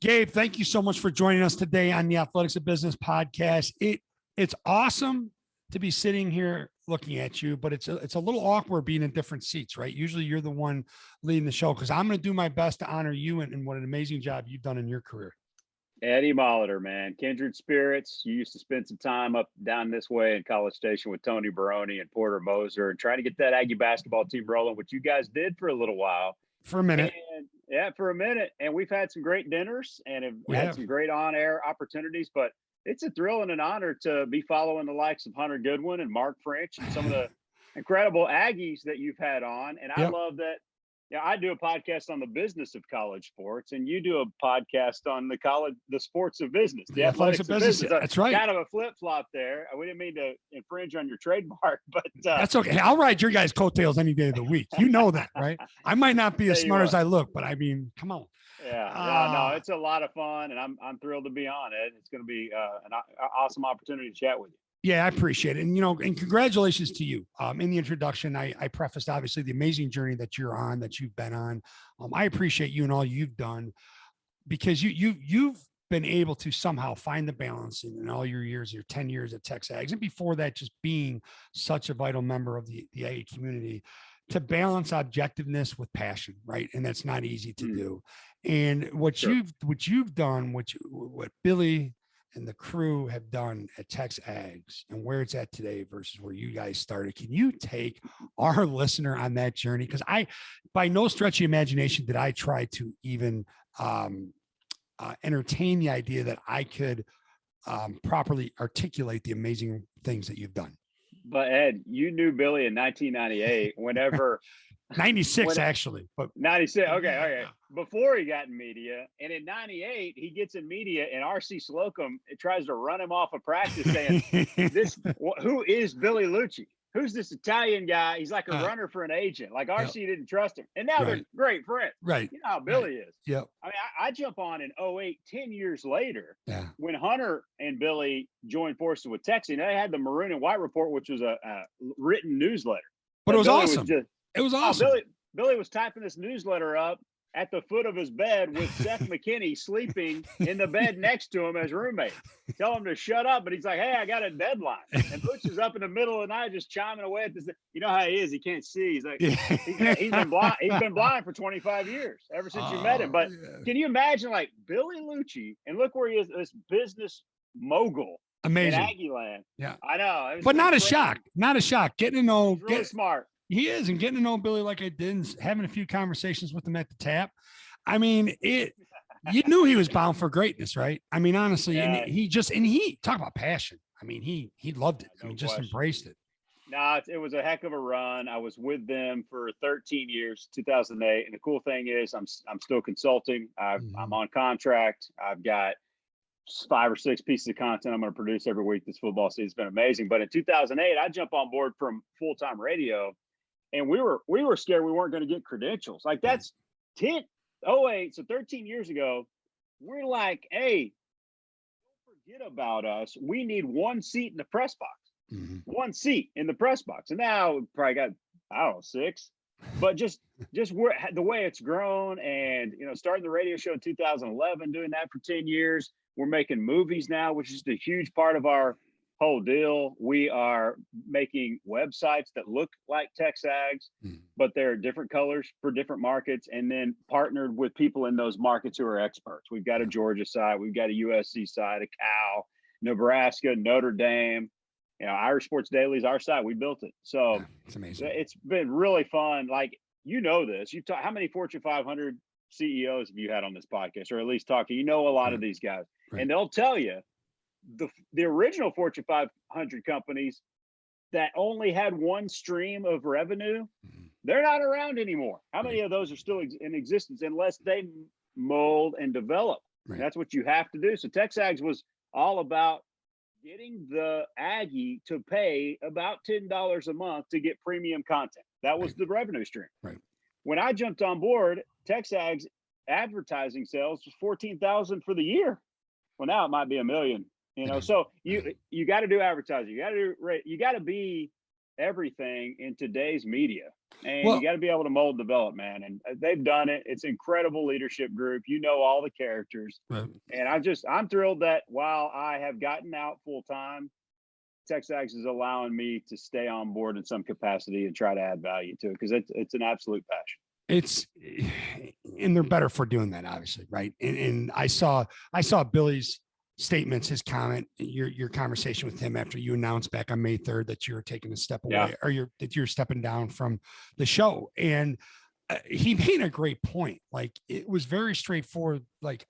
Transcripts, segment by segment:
Gabe, thank you so much for joining us today on the Athletics of Business podcast. It's awesome to be sitting here looking at you, but it's a little awkward being in different seats, right? Usually you're the one leading the show because I'm going to do my best to honor you and what an amazing job you've done in your career. Eddie Molitor, man, kindred spirits. You used to spend some time up down this way in College Station with Tony Baroni and Porter Moser and trying to get that Aggie basketball team rolling, which you guys did for a little while. For a minute. For a minute. And we've had some great dinners and have had some great on-air opportunities, but it's a thrill and an honor to be following the likes of Hunter Goodwin and Mark French and some of the incredible Aggies that you've had on. And I love that. Yeah, I do a podcast on the business of college sports, and you do a podcast on the sports of business, the athletics of business. That's right. Kind of a flip flop there. We didn't mean to infringe on your trademark, but that's okay. I'll ride your guys' coattails any day of the week. You know that, right? I might not be as smart as I look, but I mean, come on. Yeah, no, it's a lot of fun, and I'm thrilled to be on it. It's going to be an awesome opportunity to chat with you. Yeah, I appreciate it. And, and congratulations to you. In the introduction, I prefaced, obviously, the amazing journey that you're on, that you've been on. I appreciate you and all you've done because you've been able to somehow find the balance in all your years, your 10 years at TexAgs. And before that, just being such a vital member of the Aggie community to balance objectiveness with passion, right? And that's not easy to do. And what you've done, what Billy and the crew have done at TexAgs and where it's at today versus where you guys started. Can you take our listener on that journey? Because by no stretch of imagination did I try to even entertain the idea that I could properly articulate the amazing things that you've done. But Ed, you knew Billy in 1998, whenever 96 actually, but 96. Okay. Before he got in media, and in 98, he gets in media, and RC Slocum tries to run him off of practice, saying, "Who is Billy Liucci? Who's this Italian guy? He's like a runner for an agent." Like RC didn't trust him, and now they're great friends. Right. You know how Billy is. Yeah. I mean, I jump on in 08, 10 years later, when Hunter and Billy joined forces with Tex, and they had the Maroon and White Report, which was a written newsletter. But it was awesome. It was awesome. Billy was typing this newsletter up at the foot of his bed with Seth McKinney sleeping in the bed next to him as roommate. Tell him to shut up, but he's like, "Hey, I got a deadline." And Butch is up in the middle of the night just chiming away at this. You know how he is; he can't see. He's like, he's been blind. He's been blind for 25 years ever since you met him. But can you imagine, like Billy Liucci, and look where he is, this business mogul. Amazing. In Aggie land. Yeah, I know. But not a shock. Not a shock. Getting to know. He's really smart. He is, and getting to know Billy like I did, and having a few conversations with him at the tap. I mean, you knew he was bound for greatness, right? I mean, honestly, and he talk about passion. I mean, he loved it. I mean, just embraced it. No, it was a heck of a run. I was with them for 13 years, 2008. And the cool thing is I'm still consulting. I'm on contract. I've got 5 or 6 pieces of content I'm going to produce every week. This football season's been amazing. But in 2008, I jumped on board from full-time radio. And we were scared we weren't going to get credentials. Like that's 08, so 13 years ago, we're like, "Hey, don't forget about us. We need one seat in the press box, one seat in the press box." And now we probably got, I don't know, 6. But just the way it's grown, and starting the radio show in 2011, doing that for 10 years. We're making movies now, which is a huge part of our whole deal. We are making websites that look like TexAgs, but they're different colors for different markets, and then partnered with people in those markets who are experts. We've got a Georgia side, we've got a USC side, a Cal, Nebraska, Notre Dame. Irish Sports Daily is our side. We built it. So it's amazing. It's been really fun. Like, this. You've talked, how many Fortune 500 CEOs have you had on this podcast, or at least talked to? A lot of these guys, and they'll tell you, the original Fortune 500 companies that only had one stream of revenue, they're not around anymore. How many of those are still in existence unless they mold and develop? Right. That's what you have to do. So TexAgs was all about getting the Aggie to pay about $10 a month to get premium content. That was the revenue stream. Right. When I jumped on board, TexAgs advertising sales was $14,000 for the year. Well, now it might be $1 million. So you got to do advertising. You got to be everything in today's media. And Well, you got to be able to mold and develop, man. And they've done it. It's an incredible leadership group. You know all the characters. right. And I'm thrilled that while I have gotten out full time, TexAgs is allowing me to stay on board in some capacity and try to add value to it, because it's an absolute passion. It's, and they're better for doing that, obviously, right? And I saw Billy's statements, his comment, your conversation with him after you announced back on May 3rd that you were taking a step away, or that you're stepping down from the show. And he made a great point. Like, it was very straightforward. Like,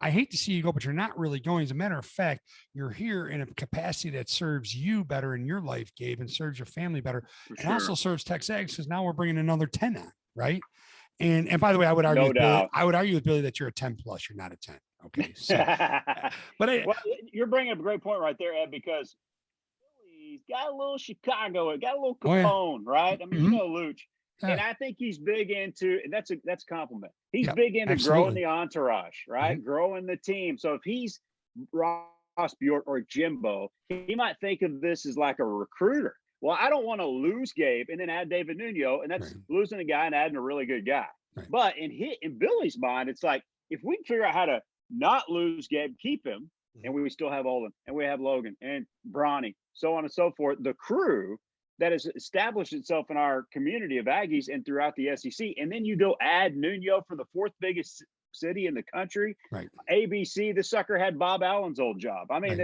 I hate to see you go, but you're not really going. As a matter of fact, you're here in a capacity that serves you better in your life, Gabe, and serves your family better, and also serves TexAgs, because now we're bringing another 10 on, right? And by the way, I would argue, I would argue with Billy that you're a 10 plus. You're not a 10. Okay. So, but well, you're bringing up a great point right there, Ed, because Billy's got a little Chicago, got a little Capone, right? I mean, you know, Luch. And I think he's big into, and that's a compliment. He's big into growing the entourage, right? Growing the team. So if he's Ross Bjork or Jimbo, he might think of this as like a recruiter. Well, I don't want to lose Gabe and then add David Nuno, and that's losing a guy and adding a really good guy. But in Billy's mind, it's like, if we can figure out how to not lose Gabe, keep him, and we still have Olin, and we have Logan and Bronny, so on and so forth, the crew that has established itself in our community of Aggies and throughout the SEC. And then you go add Nuno for the fourth biggest city in the country. Right. ABC, the sucker had Bob Allen's old job. I mean,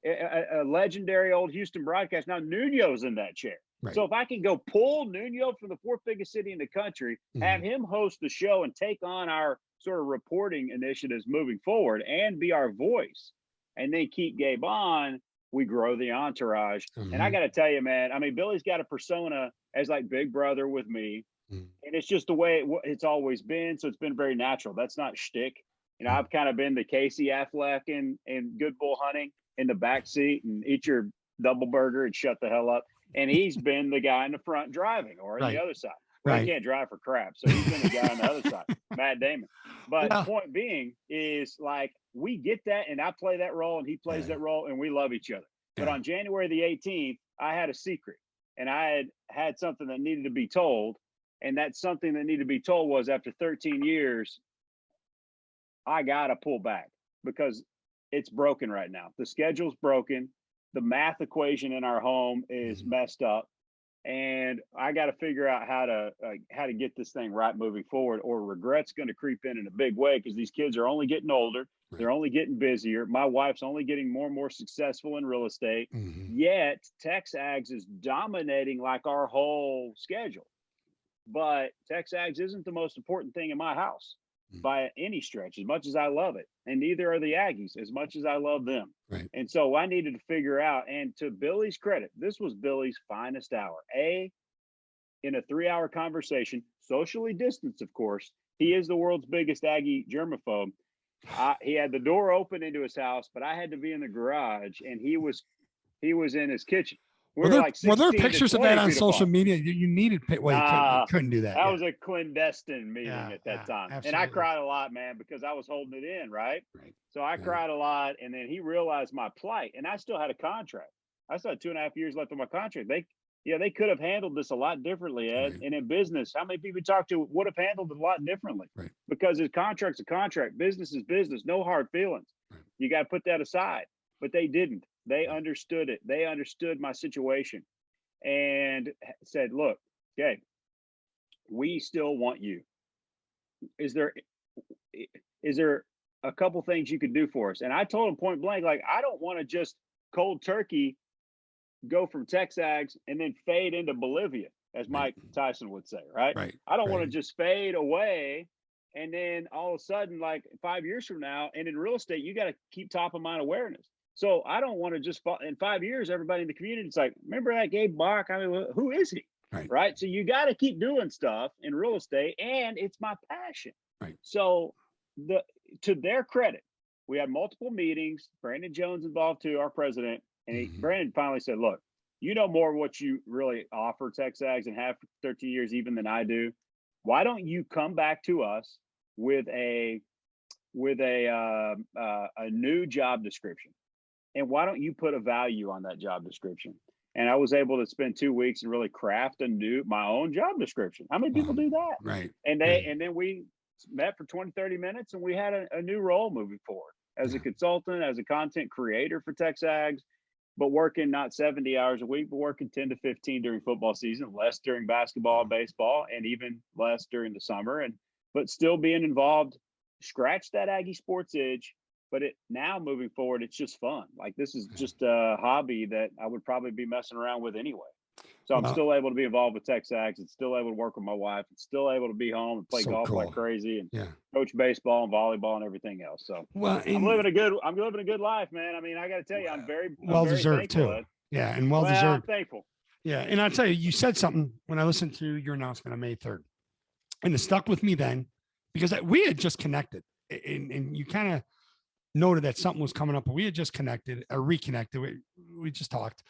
a legendary old Houston broadcast. Now Nuno's in that chair. Right. So if I can go pull Nuno from the fourth biggest city in the country, have him host the show and take on our sort of reporting initiatives moving forward and be our voice, and then keep Gabe on, we grow the entourage. And I got to tell you, man, I mean, Billy's got a persona as like big brother with me. And it's just the way it's always been. So it's been very natural. That's not shtick. You know, I've kind of been the Casey Affleck in Good Bull Hunting in the back seat and eat your double burger and shut the hell up. And he's been the guy in the front driving or on the other side. Well, he can't drive for crap. So he's been the guy on the other side, Matt Damon. But the point being is, like, we get that, and I play that role and he plays that role, and we love each other. But on January the 18th, I had a secret, and I had something that needed to be told. And that something that needed to be told was, after 13 years, I got to pull back because it's broken right now. The schedule's broken. The math equation in our home is messed up. And I got to figure out how to get this thing right moving forward, or regret's going to creep in a big way, because these kids are only getting older. They're only getting busier. My wife's only getting more and more successful in real estate. Yet TexAgs is dominating like our whole schedule. But TexAgs isn't the most important thing in my house by any stretch, as much as I love it. And neither are the Aggies, as much as I love them. Right. And so I needed to figure out, and to Billy's credit, this was Billy's finest hour. In a 3-hour conversation, socially distanced, of course. He is the world's biggest Aggie germaphobe. He had the door open into his house, but I had to be in the garage, and he was in his kitchen. Were there pictures of that on social media? You needed, well, you couldn't do that. That was a clandestine meeting at that time. Absolutely. And I cried a lot, man, because I was holding it in, right? So I cried a lot, and then he realized my plight, and I still had a contract. I still had 2.5 years left on my contract. They could have handled this a lot differently, Ed. Right. And in business, how many people you talk to would have handled it a lot differently? Right. Because his contract's a contract. Business is business. No hard feelings. Right. You got to put that aside. But they didn't. They understood it. They understood my situation and said, look, okay, we still want you. Is there a couple things you could do for us? And I told him point blank, like, I don't want to just cold turkey go from TexAgs and then fade into Bolivia, as Mike Tyson would say, right? I don't want to just fade away and then all of a sudden, like 5 years from now, and in real estate, you got to keep top of mind awareness. So I don't want to just in 5 years, everybody in the community is like, remember that Gabe Bock? I mean, who is he? Right. So you got to keep doing stuff in real estate, and it's my passion. Right. So to their credit, we had multiple meetings. Brandon Jones involved too, our president, and Brandon finally said, look, you know more of what you really offer TexAgs and have for 13 years even than I do. Why don't you come back to us with a new job description? And why don't you put a value on that job description? And I was able to spend 2 weeks and really craft my own job description. How many people do that? Right. And then we met for 20, 30 minutes and we had a new role moving forward as a consultant, as a content creator for TexAgs, but working not 70 hours a week, but working 10 to 15 during football season, less during basketball and baseball, and even less during the summer. But still being involved, scratch that Aggie sports itch. But now moving forward, it's just fun. Like this is just a hobby that I would probably be messing around with anyway. So I'm still able to be involved with TexAgs and still able to work with my wife and still able to be home and play golf like crazy and coach baseball and volleyball and everything else. So I'm living a good life, man. I mean, I got to tell you, I'm very deserved too. Ed. Yeah. And well deserved. I'm thankful. Yeah. And I'll tell you, you said something when I listened to your announcement on May 3rd and it stuck with me then because we had just connected and you kind of noted that something was coming up, but we had just reconnected. We just talked.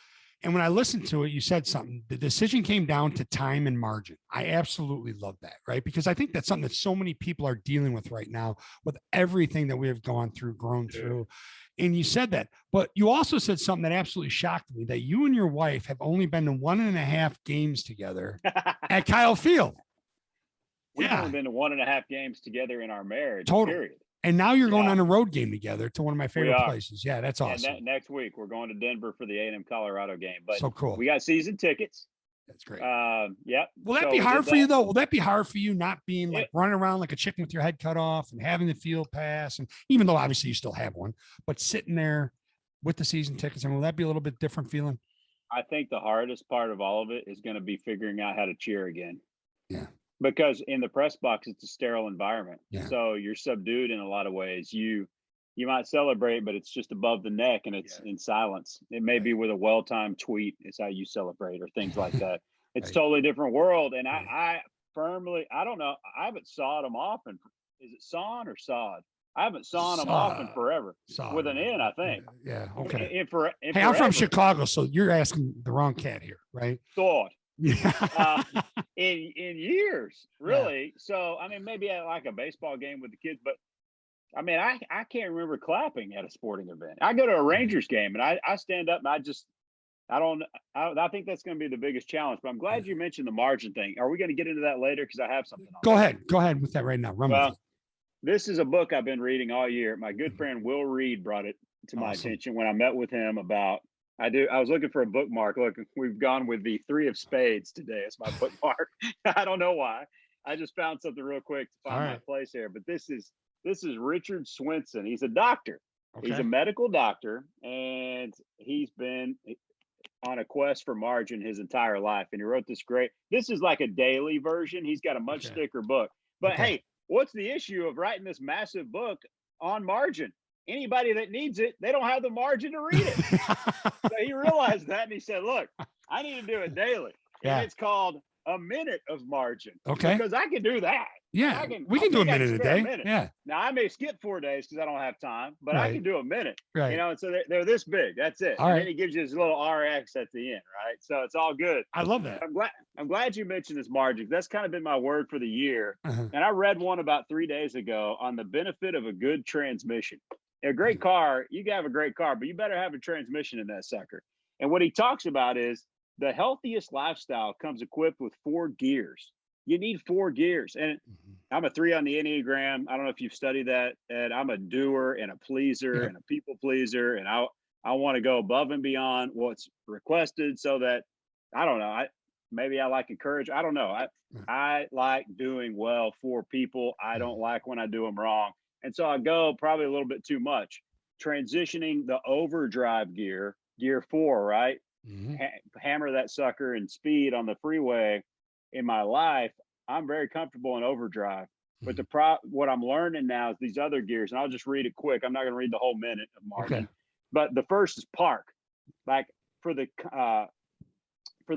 And when I listened to it, you said something, the decision came down to time and margin. I absolutely love that, right? Because I think that's something that so many people are dealing with right now with everything that we have grown through. And you said that, but you also said something that absolutely shocked me, that you and your wife have only been to 1.5 games together at Kyle Field. We've only been to 1.5 games together in our marriage, period. And now you're going on a road game together to one of my favorite places. Yeah, that's awesome. And next week we're going to Denver for the A&M Colorado game. But so cool. We got season tickets. That's great. Yeah. Will that be hard for you though? Will that be hard for you not being like running around like a chicken with your head cut off and having the field pass? And even though obviously you still have one, but sitting there with the season tickets, and will that be a little bit different feeling? I think the hardest part of all of it is going to be figuring out how to cheer again. Yeah. Because in the press box, it's a sterile environment. Yeah. So you're subdued in a lot of ways. You might celebrate, but it's just above the neck and it's in silence. It may be with a well-timed tweet is how you celebrate or things like that. It's totally different world. And I firmly, I don't know. I haven't sawed them off. And is it sawn or sawed? I haven't sawn them off in forever with an N, I think. Yeah. Okay. Hey, I'm from Chicago, so you're asking the wrong cat here, right? Sawed. Yeah. In years, really. So I mean, maybe at like a baseball game with the kids, but I mean, I can't remember clapping at a sporting event. I go to a Rangers game and I stand up and I think that's going to be the biggest challenge. But I'm glad you mentioned the margin thing. Are we going to get into that later? Because I have something on Go ahead with that right now. This is a book I've been reading all year. My good friend Will Reed brought it to my attention when I met with him about. I was looking for a bookmark. Look, we've gone with the 3 of spades today as my bookmark. I don't know why. I just found something real quick to find my place here. But this is Richard Swenson. He's a doctor. Okay. He's a medical doctor, and he's been on a quest for margin his entire life. And he wrote this is like a daily version. He's got a much thicker book. But hey, what's the issue of writing this massive book on margin? Anybody that needs it, they don't have the margin to read it. So he realized that and he said, look, I need to do it daily. And it's called A Minute of Margin. Okay. Because I can do that. Yeah. We can do a minute a day. Yeah. Now I may skip 4 days because I don't have time, but I can do a minute. Right. You know, and so they're this big. That's it. And then he gives you his little RX at the end, right? So it's all good. I love that. I'm glad you mentioned this margin. That's kind of been my word for the year. And I read one about 3 days ago on the benefit of a good transmission. A great car, you can have a great car, but you better have a transmission in that sucker. And what he talks about is the healthiest lifestyle comes equipped with 4 gears. You need 4 gears. And I'm a 3 on the Enneagram. I don't know if you've studied that. And I'm a doer and a pleaser and a people pleaser. And I want to go above and beyond what's requested so that, I don't know, maybe I like encourage. I don't know. I like doing well for people. I don't like when I do them wrong. And so I go probably a little bit too much, transitioning the overdrive gear 4, right? Hammer that sucker and speed on the freeway. In my life, I'm very comfortable in overdrive. But what I'm learning now is these other gears, and I'll just read it quick. I'm not going to read the whole minute of margin. Okay. But the first is park, like for the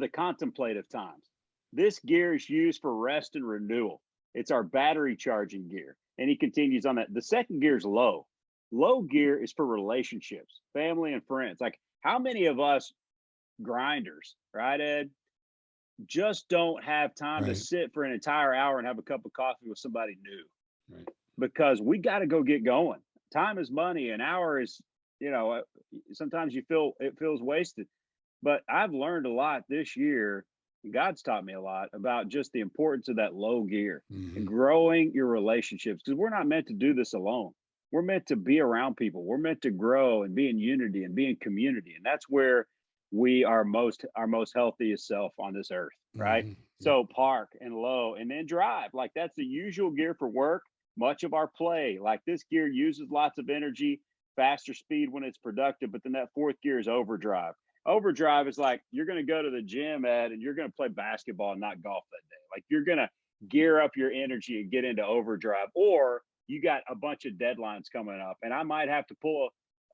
contemplative times. This gear is used for rest and renewal. It's our battery charging gear. And he continues on that. The second gear is low. Low gear is for relationships, family and friends. Like how many of us grinders, right, Ed, just don't have time to sit for an entire hour and have a cup of coffee with somebody new because we got to go get going. Time is money. An hour is, sometimes it feels wasted. But I've learned a lot this year. God's taught me a lot about just the importance of that low gear and Mhm. growing your relationships, because we're not meant to do this alone. We're meant to be around people. We're meant to grow and be in unity and be in community. And that's where we are our most healthiest self on this earth, right? Mhm. Yep. So park and low and then drive. Like that's the usual gear for work. Much of our play, like this gear uses lots of energy, faster speed when it's productive, but then that fourth gear is overdrive. Overdrive is like you're going to go to the gym, Ed, and you're going to play basketball and not golf that day. Like you're going to gear up your energy and get into overdrive, or you got a bunch of deadlines coming up, and I might have to pull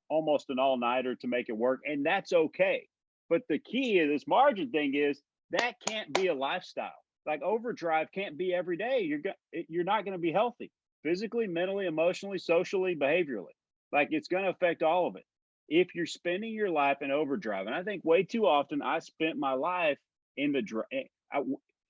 almost an all nighter to make it work, and that's okay. But the key of this margin thing is that can't be a lifestyle. Like overdrive can't be every day. You're not going to be healthy physically, mentally, emotionally, socially, behaviorally. Like it's going to affect all of it if you're spending your life in overdrive. And I think way too often I spent my life in the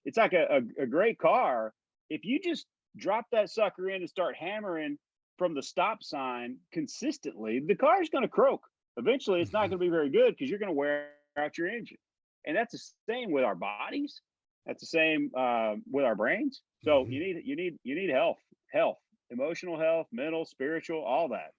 it's like a great car. If you just drop that sucker in and start hammering from the stop sign consistently, the car is going to croak. Eventually, it's not going Mhm. to be very good because you're going to wear out your engine. And that's the same with our bodies. That's the same with our brains. So Mhm. you need health, emotional health, mental, spiritual, all that.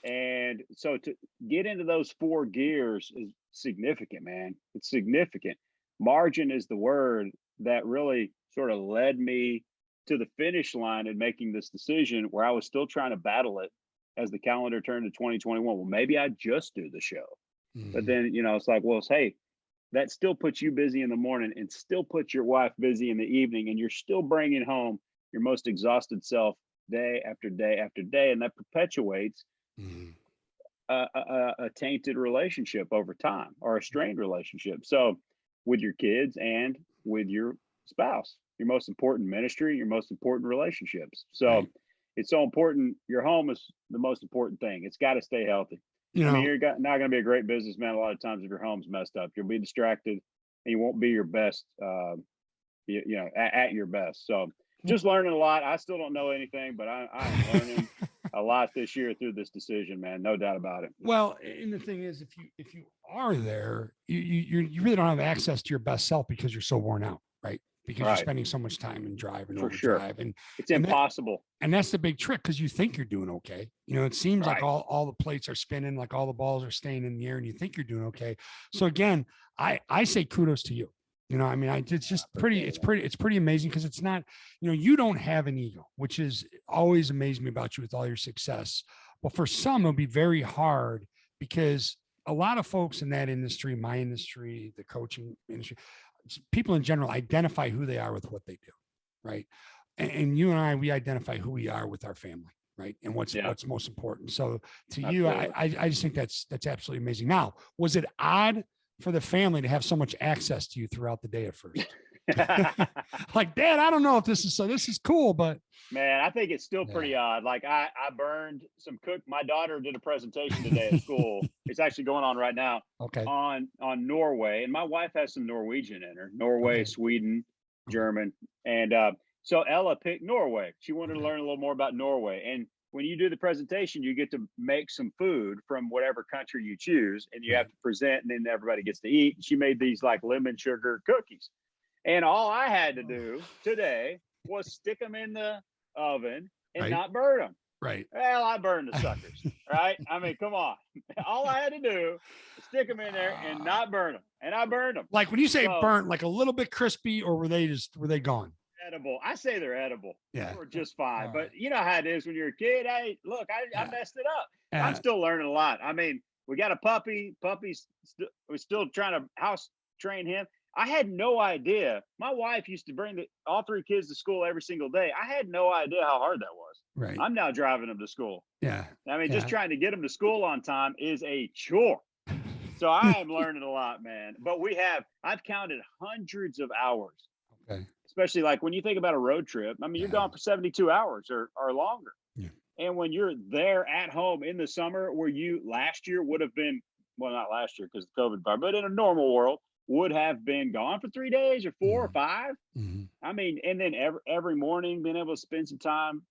And so to get into those four gears is significant, man. It's significant. Margin is the word that really sort of led me to the finish line in making this decision where I was still trying to battle it as the calendar turned to 2021. Well, maybe I just do the show. But Mhm. then, it's like, well, hey, that still puts you busy in the morning and still puts your wife busy in the evening. And you're still bringing home your most exhausted self day after day after day. And that perpetuates Mhm. a tainted relationship over time or a strained relationship. So, with your kids and with your spouse, your most important ministry, your most important relationships. So, Right. it's so important. Your home is the most important thing. It's got to stay healthy. You I mean, know, you're not going to be a great businessman a lot of times if your home's messed up. You'll be distracted and you won't be your best, at your best. So, just learning a lot. I still don't know anything, but I am learning a lot this year through this decision, man. No doubt about it. well, and the thing is, if you are there, you really don't have access to your best self because you're so worn out, right? Because you're Right. spending so much time in drive and For sure. overdrive, and It's and that impossible. and that's the big trick because you think you're doing okay. It seems like Right. all the plates are spinning, like all the balls are staying in the air, and you think you're doing okay. So again, I say kudos to you. I mean, it's I just appreciate it, man. it's pretty amazing because it's not, you don't have an ego, which is always amazed me about you with all your success. But for some, it'll be very hard because a lot of folks in that industry, my industry, the coaching industry, people in general identify who they are with what they do, right? And you and I, we identify who we are with our family, right? And Yeah, what's most important. So to you, absolutely. I just think that's absolutely amazing. Now, was it odd for the family to have so much access to you throughout the day at first? Like, Dad, I don't know if this is so. This is cool, but Man, I think it's still yeah, pretty odd. Like I burned some cook. My daughter did a presentation today at school. It's actually going on right now okay, on Norway, and my wife has some Norwegian in her. Norway, okay, Sweden, okay, German, and so Ella picked Norway. She wanted to okay, learn a little more about Norway, and when you do the presentation, you get to make some food from whatever country you choose, and you have right, to present, and then everybody gets to eat. She made these like lemon sugar cookies, and all I had to do today was stick them in the oven and right, not burn them. right. Well, I burned the suckers, right? I mean, come on. All I had to do was stick them in there and Uh, not burn them, and I burned them. like when you say So burnt, like a little bit crispy, or were they gone? edible. I say they're edible. They Yeah. were just All fine. But right. you know how it is when you're a kid. Hey, look, I Yeah. messed it up. I'm Uh, still learning a lot. I mean, we got a puppy. We're still trying to house train him. I had no idea. My wife used to bring all three kids to school every single day. I had no idea how hard that was. right. I'm now driving them to school. Yeah. I mean, just Yeah. trying to get them to school on time is a chore. So I am learning a lot, man. But I've counted hundreds of hours, Okay. especially like when you think about a road trip. I mean, you're Yeah. gone for 72 hours or longer. Yeah. And when you're there at home in the summer, where you last year would have been, well, not last year because of COVID, but in a normal world, would have been gone for 3 days or 4 or 5. Mm-hmm. I mean, and then every morning being able to spend some time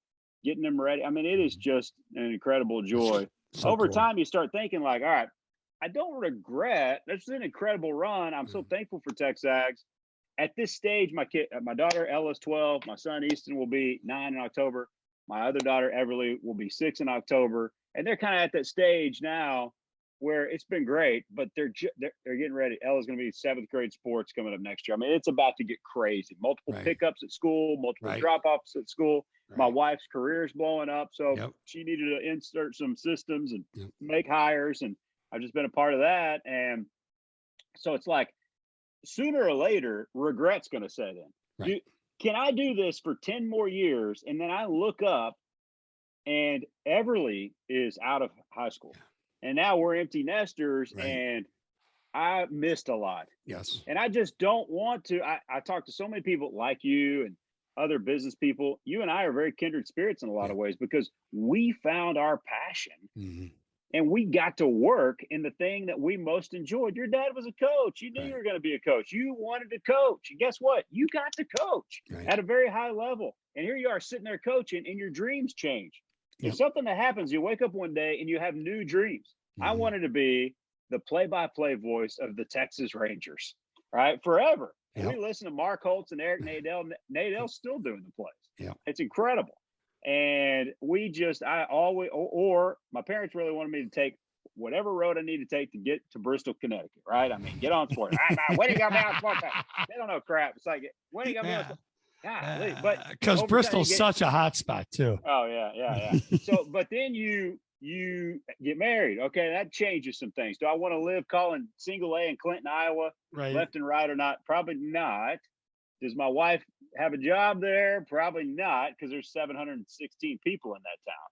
getting them ready. I mean, it is Mm-hmm. just an incredible joy. So Over cool. time, you start thinking like, all right, I don't regret. This is an incredible run. I'm so thankful for TexAgs. At this stage, my daughter Ella's 12. My son Easton will be 9 in October. My other daughter Everley will be 6 in October, and they're kind of at that stage now where it's been great, but they're getting ready. Ella's going to be 7th grade sports coming up next year. I mean, it's about to get crazy. Multiple pickups at school, multiple drop-offs at school. My wife's career is blowing up, so she needed to insert some systems and make hires, and I've just been a part of that. And so it's like sooner or later, regret's going to set in. Can I do this for 10 more years? And then I look up and Everly is out of high school. And now we're empty nesters, and I missed a lot. Yes. And I just don't want to. I talk to so many people like you and other business people. You and I are very kindred spirits in a lot of ways because we found our passion and we got to work in the thing that we most enjoyed. Your dad was a coach. You knew you were going to be a coach. You wanted to coach. And guess what? You got to coach at a very high level. And here you are sitting there coaching, and your dreams change. It's something that happens. You wake up one day and you have new dreams. I wanted to be the play-by-play voice of the Texas Rangers, right? Forever. And we listen to Mark Holtz and Eric Nadell. Nadell's still doing the plays. It's incredible. And my parents really wanted me to take whatever road I need to take to get to Bristol, Connecticut, right? I mean, get on sports. When are you going to be on sports? They don't know crap. It's like, when are you going to be on sports? But because Bristol's such a hot spot too. Oh yeah. So, but then you get married. Okay, that changes some things. Do I want to live calling single A in Clinton, Iowa, left and right or not? Probably not. Does my wife have a job there? Probably not, because there's 716 people in that town.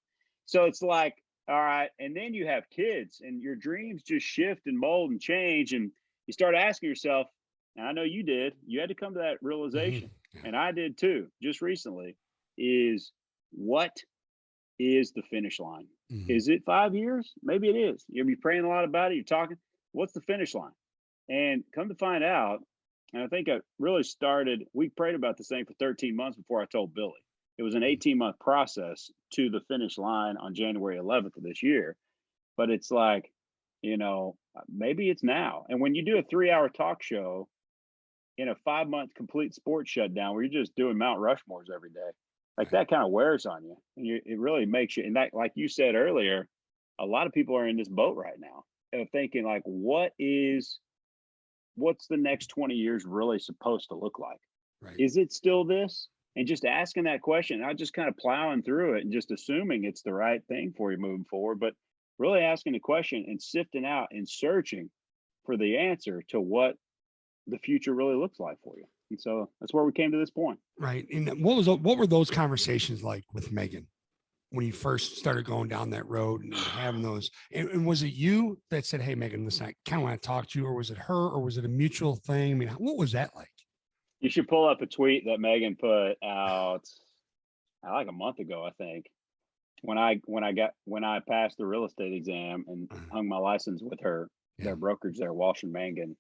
So it's like, all right, and then you have kids, and your dreams just shift and mold and change, and you start asking yourself. And I know you did. You had to come to that realization. And I did too, just recently, is what is the finish line? Is it 5 years? Maybe it is. You'll be praying a lot about it. You're talking. What's the finish line? And come to find out, and I think I really started, we prayed about this thing for 13 months before I told Billy. It was an 18-month process to the finish line on January 11th of this year. But it's like, maybe it's now. And when you do a 3-hour talk show, in a 5-month complete sports shutdown where you're just doing Mount Rushmores every day, like that kind of wears on you, and it really makes you. And that, like you said earlier, a lot of people are in this boat right now of thinking like, what's the next 20 years really supposed to look like? Is it still this? And just asking that question, not just kind of plowing through it and just assuming it's the right thing for you moving forward, but really asking the question and sifting out and searching for the answer to what the future really looks like for you. And so that's where we came to this point. Right. And what were those conversations like with Megan when you first started going down that road and having those? And was it you that said, "Hey, Megan, listen, I kind of want to talk to you," or was it her, or was it a mutual thing? I mean, what was that like? You should pull up a tweet that Megan put out like a month ago, I think, when I passed the real estate exam and hung my license with her, their brokerage there, Walsh and Mangan.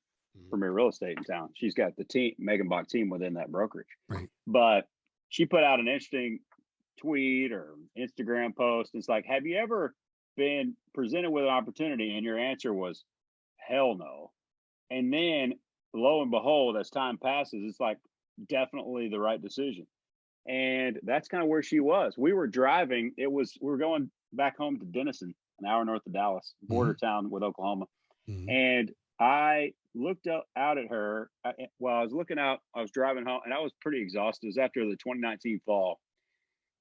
Premier real estate in town. She's got the team, Megan Bock team within that brokerage. But she put out an interesting tweet or Instagram post. It's like, have you ever been presented with an opportunity and your answer was hell no? And then lo and behold, as time passes, it's like definitely the right decision. And that's kind of where she was. We were driving. We were going back home to Denison, an hour north of Dallas, border town with Oklahoma. And I looked out at her while I was looking out. I was driving home and I was pretty exhausted. It was after the 2019 fall.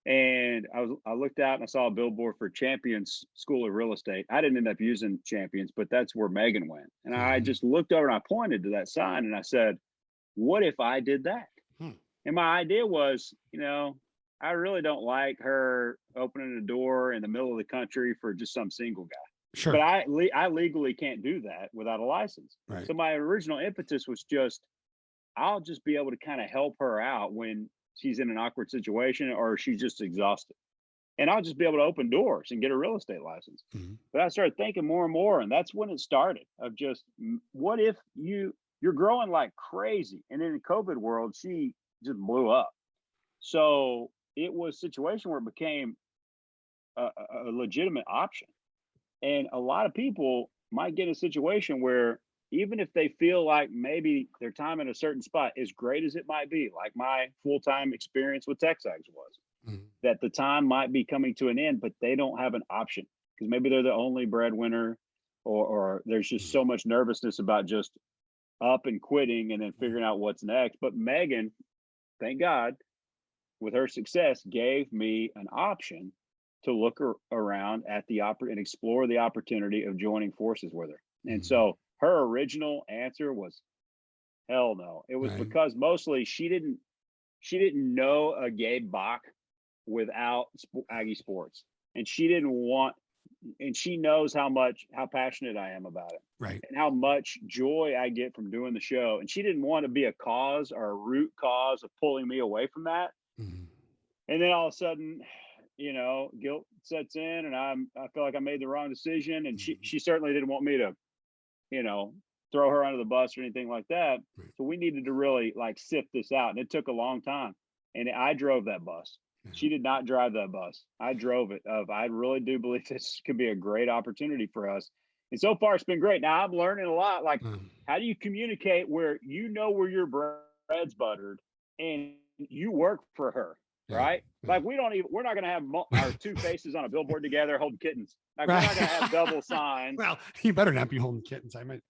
And I looked out and I saw a billboard for Champions School of Real Estate. I didn't end up using Champions, but that's where Megan went. And I just looked over and I pointed to that sign and I said, what if I did that? And my idea was, I really don't like her opening a door in the middle of the country for just some single guy. Sure. But I legally can't do that without a license. So my original impetus was just, I'll just be able to kind of help her out when she's in an awkward situation or she's just exhausted. And I'll just be able to open doors and get a real estate license. But I started thinking more and more, and that's when it started of just, what if you're growing like crazy? And in the COVID world, she just blew up. So it was a situation where it became a legitimate option. And a lot of people might get in a situation where even if they feel like maybe their time in a certain spot, as great as it might be, like my full-time experience with TexAgs was, that the time might be coming to an end, but they don't have an option because maybe they're the only breadwinner, or there's just so much nervousness about just up and quitting and then figuring out what's next. But Megan, thank God, with her success, gave me an option to look around at the and explore the opportunity of joining forces with her. And so her original answer was hell no. It was because mostly she didn't know a Gabe Bock without Aggie sports, and she didn't want, and she knows how passionate I am about it, right, and how much joy I get from doing the show. And she didn't want to be a cause or a root cause of pulling me away from that. And then all of a sudden, you know, guilt sets in, and I feel like I made the wrong decision. And she certainly didn't want me to, you know, throw her under the bus or anything like that. So we needed to really like sift this out, and it took a long time. And I drove that bus. She did not drive that bus. I drove it. I really do believe this could be a great opportunity for us. And so far it's been great. Now I'm learning a lot. Like, how do you communicate where you know where your bread's buttered and you work for her? Right? Like we're not going to have our two faces on a billboard together holding kittens. Like we're not going to have double signs. Well, you better not be holding kittens. I might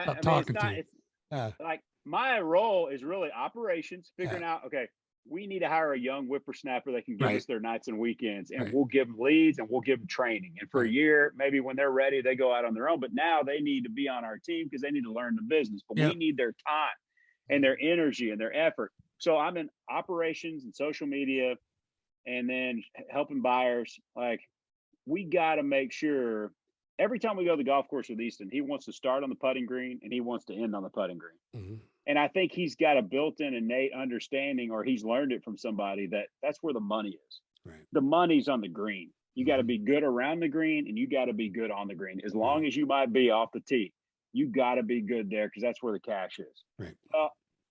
stop talking to you. Like my role is really operations, figuring out, okay, we need to hire a young whippersnapper that can give us their nights and weekends, and we'll give them leads and we'll give them training. And for a year, maybe when they're ready, they go out on their own. But now they need to be on our team because they need to learn the business. But we need their time and their energy and their effort. So I'm in operations and social media, and then helping buyers. Like, we got to make sure every time we go to the golf course with Easton, he wants to start on the putting green and he wants to end on the putting green. And I think he's got a built-in innate understanding, or he's learned it from somebody, that that's where the money is. The money's on the green. You got to be good around the green, and you got to be good on the green. As long as you might be off the tee, you got to be good there because that's where the cash is.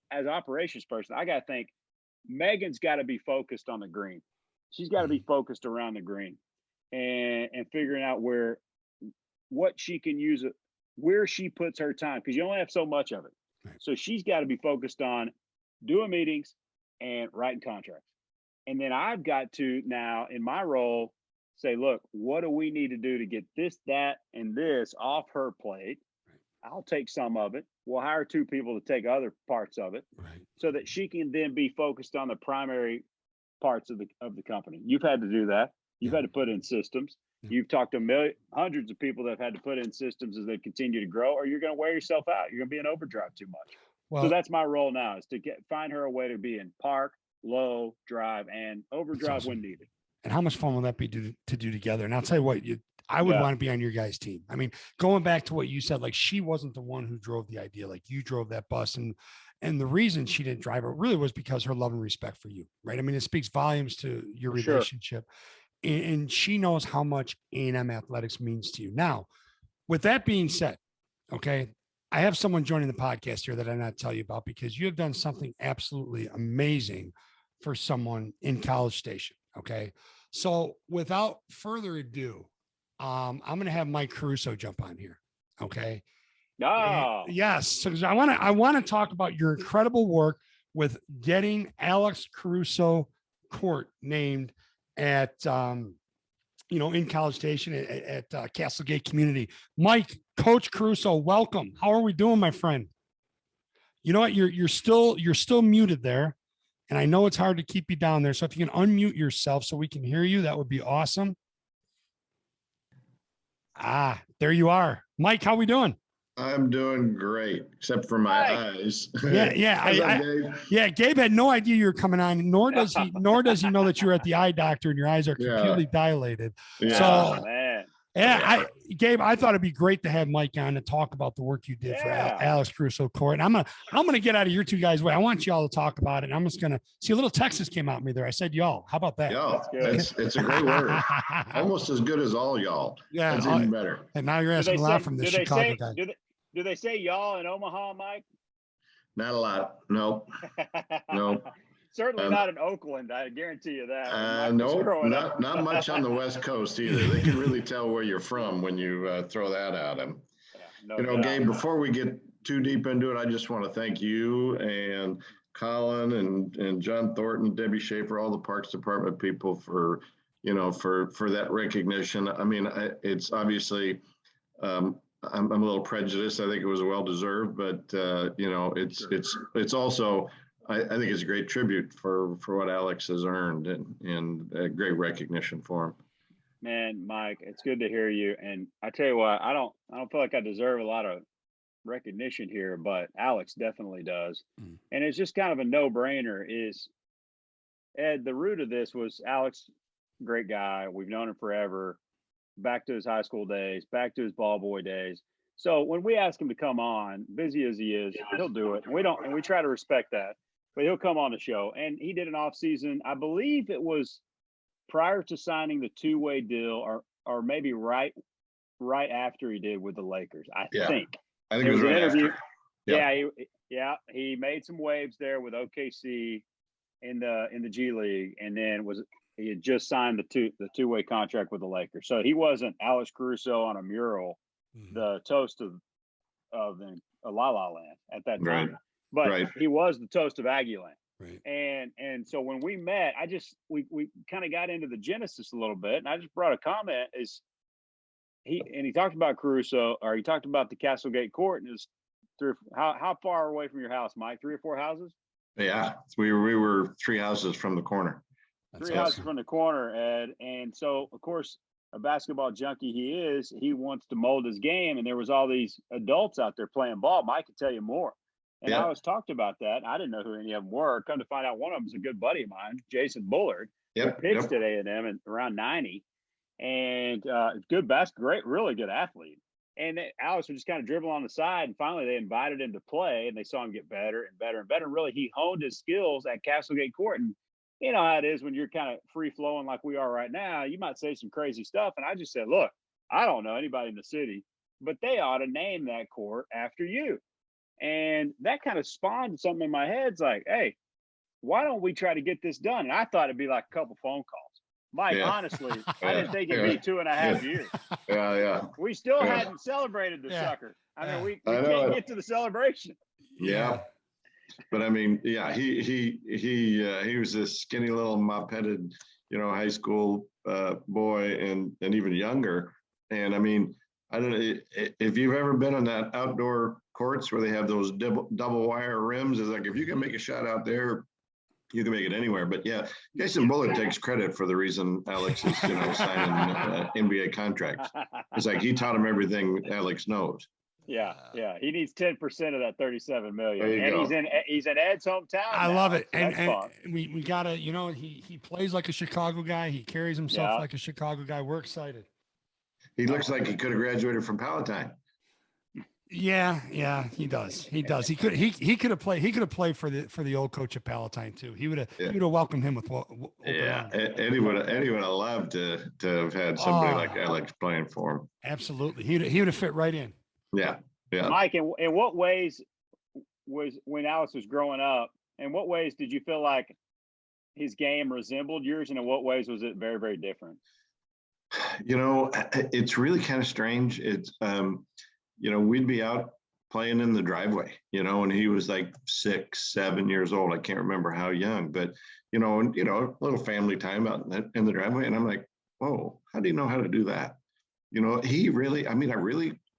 As an operations person, I got to think Megan's got to be focused on the green. She's got to be focused around the green and figuring out what she can use, where she puts her time, because you only have so much of it. So she's got to be focused on doing meetings and writing contracts. And then I've got to now, in my role, say, look, what do we need to do to get this, that, and this off her plate? I'll take some of it. We'll hire two people to take other parts of it, so that she can then be focused on the primary parts of the company. You've had to do that. You've had to put in systems. You've talked to hundreds of people that have had to put in systems as they continue to grow, or you're going to wear yourself out. You're going to be in overdrive too much. Well, so that's my role now, is to find her a way to be in park, low, drive, and overdrive when needed. And how much fun will that be to do together? And I'll tell you what, I would want to be on your guys' team. I mean, going back to what you said, like, she wasn't the one who drove the idea, like you drove that bus. And the reason she didn't drive it really was because her love and respect for you, right? I mean, it speaks volumes to your relationship. And she knows how much A&M athletics means to you. Now, with that being said, okay, I have someone joining the podcast here that I not tell you about, because you have done something absolutely amazing for someone in College Station. Okay. So without further ado, I'm going to have Mike Caruso jump on here. Okay. Yes. So I want to talk about your incredible work with getting Alex Caruso Court named at, in College Station at Castlegate Community. Mike, Coach Caruso, welcome. How are we doing, my friend? You know what? You're still muted there, and I know it's hard to keep you down there. So if you can unmute yourself so we can hear you, that would be awesome. There you are, Mike. How we doing? I'm doing great, except for my eyes. Gabe had no idea you were coming on, nor does he know that you were at the eye doctor and your eyes are completely dilated. Gabe, I thought it'd be great to have Mike on to talk about the work you did for Alex Caruso Court. And I'm gonna get out of your two guys' way. I want y'all to talk about it. And I'm just gonna see, a little Texas came out of me there. I said y'all. How about that? Y'all. It's a great word. Almost as good as all y'all. Yeah, that's even better. And now you're asking a lot from the Chicago guy. Do they say y'all in Omaha, Mike? Not a lot. No. Certainly not in Oakland. I guarantee you that. Not much on the West Coast either. They can really tell where you're from when you throw that at them. No You know, doubt. Gabe, before we get too deep into it, I just want to thank you and Colin and John Thornton, Debbie Schaefer, all the Parks Department people for, for that recognition. I mean, it's obviously, I'm a little prejudiced. I think it was well deserved, but it's also, I think it's a great tribute for what Alex has earned and a great recognition for him. Man, Mike, it's good to hear you. And I tell you what, I don't feel like I deserve a lot of recognition here, but Alex definitely does. And it's just kind of a no-brainer. Is Ed, the root of this was Alex, great guy. We've known him forever, back to his high school days, back to his ball boy days. So when we ask him to come on, busy as he is, he'll do it. And we try to respect that. But he'll come on the show. And he did an off season, I believe it was prior to signing the two-way deal, or maybe right after he did with the Lakers, I think. I think it was right interview. After. Yeah, he made some waves there with OKC in the G League, and then he had just signed the two-way contract with the Lakers. So he wasn't Alex Caruso on a mural, the toast of La La Land at that time. Right. But he was the toast of Aggie Land. Right. And so when we met, we kind of got into the genesis a little bit, and I just brought a comment. He talked about Caruso, or he talked about the Castlegate Court, and it's how far away from your house, Mike? 3 or 4 houses? Yeah, we were 3 houses from the corner. That's 3 houses from the corner, Ed. And so, of course, a basketball junkie he wants to mold his game, and there was all these adults out there playing ball. Mike could tell you more. And I was talked about that. I didn't know who any of them were. Come to find out, one of them is a good buddy of mine, Jason Bullard. Pitched at A&M and around 90. And good really good athlete. And Alex would just kind of dribble on the side. And finally, they invited him to play, and they saw him get better and better and better. And really, he honed his skills at Castlegate Court. And you know how it is when you're kind of free-flowing like we are right now. You might say some crazy stuff. And I just said, look, I don't know anybody in the city, but they ought to name that court after you. And that kind of spawned something in my head. It's like, hey, why don't we try to get this done? And I thought it'd be like a couple phone calls. Mike, honestly, I didn't think it'd be 2.5 years. Yeah. We still hadn't celebrated the sucker. I mean, we can't get to the celebration. Yeah. But I mean, he was this skinny little mop-headed, high school boy and even younger. And I mean, I don't know if you've ever been on that outdoor courts where they have those double wire rims. It's like, if you can make a shot out there, you can make it anywhere. But yeah, Jason Bullard takes credit for the reason Alex is, signing NBA contracts. It's like he taught him everything Alex knows. Yeah. He needs 10% of that $37 million, and go. he's in Ed's hometown. I now, love it, so and we gotta, he plays like a Chicago guy. He carries himself like a Chicago guy. We're excited. He looks like he could have graduated from Palatine. Yeah, he does. He could have played for the old coach at Palatine too. He would have welcomed him with open arms. And he would have loved to have had somebody like Alex playing for him. Absolutely, he would have fit right in. Yeah. Mike, in what ways was, when Alex was growing up, in what ways did you feel like his game resembled yours, and in what ways was it very, very different? It's really kind of strange. It's we'd be out playing in the driveway, and he was like 6, 7 years old. I can't remember how young, but, a little family time out in the driveway. And I'm like, whoa, how do you know how to do that? He really,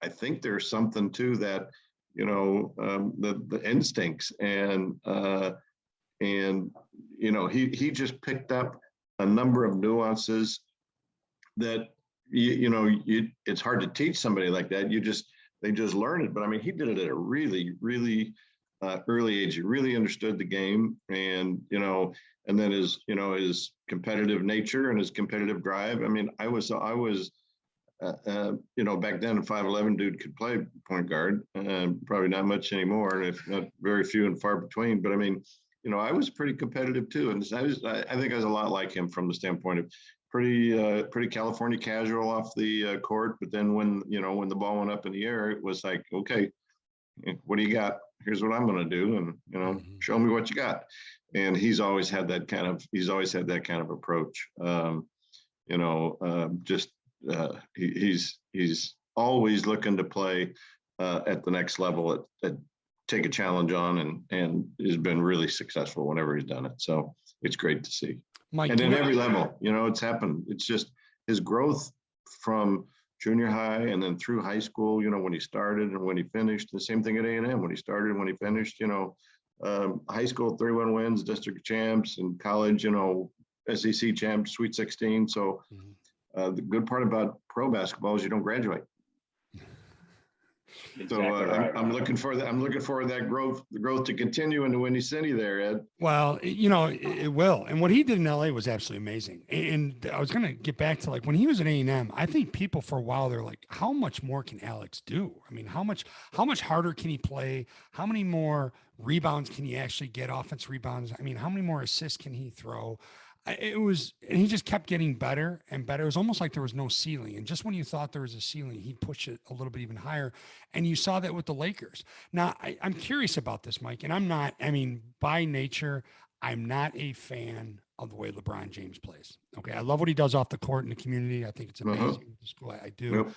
I think there's something to that, the instincts and he just picked up a number of nuances that, it's hard to teach somebody like that. They just learn it. But I mean, he did it at a really, really early age. He really understood the game, and then his competitive nature and his competitive drive. I mean, I was back then, a 5'11" dude could play point guard. Probably not much anymore, if not very few and far between. But I mean, I was pretty competitive too, and I think I was a lot like him from the standpoint of pretty California casual off the court. But then when the ball went up in the air, it was like, okay, what do you got? Here's what I'm going to do, and show me what you got. And he's always had that kind of approach. He's always looking to play at the next level, take a challenge on, and has been really successful whenever he's done it. So it's great to see. Mike, And in every level, it's happened. It's just his growth from junior high and then through high school, when he started and when he finished. The same thing at A&M, when he started and when he finished, high school 3-1 wins, district champs, and college, SEC champs, Sweet 16. So the good part about pro basketball is you don't graduate. Exactly So right. I'm looking for that. I'm looking for that growth to continue in the Windy City there, Ed. Well, it will. And what he did in LA was absolutely amazing. And I was going to get back to, like, when he was at A&M, I think people for a while, they're like, how much more can Alex do? I mean, how much harder can he play? How many more rebounds can he actually get, offense rebounds? I mean, how many more assists can he throw? And he just kept getting better and better. It was almost like there was no ceiling. And just when you thought there was a ceiling, he'd push it a little bit even higher. And you saw that with the Lakers. Now, I'm curious about this, Mike, and by nature, I'm not a fan of the way LeBron James plays. Okay. I love what he does off the court in the community. I think it's amazing with the school. I do.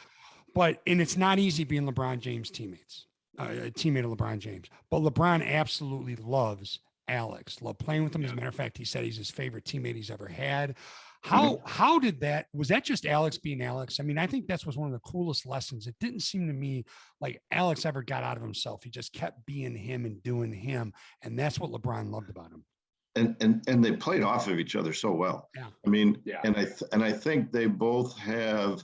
Yep. And it's not easy being LeBron James teammates, a teammate of LeBron James. But LeBron absolutely loves Alex, loved playing with him. As a matter of fact, he said he's his favorite teammate he's ever had. How did that, was that just Alex being Alex? I mean, I think that was one of the coolest lessons. It didn't seem to me like Alex ever got out of himself. He just kept being him and doing him. And that's what LeBron loved about him. And they played off of each other so well. Yeah. I mean, and I think they both have,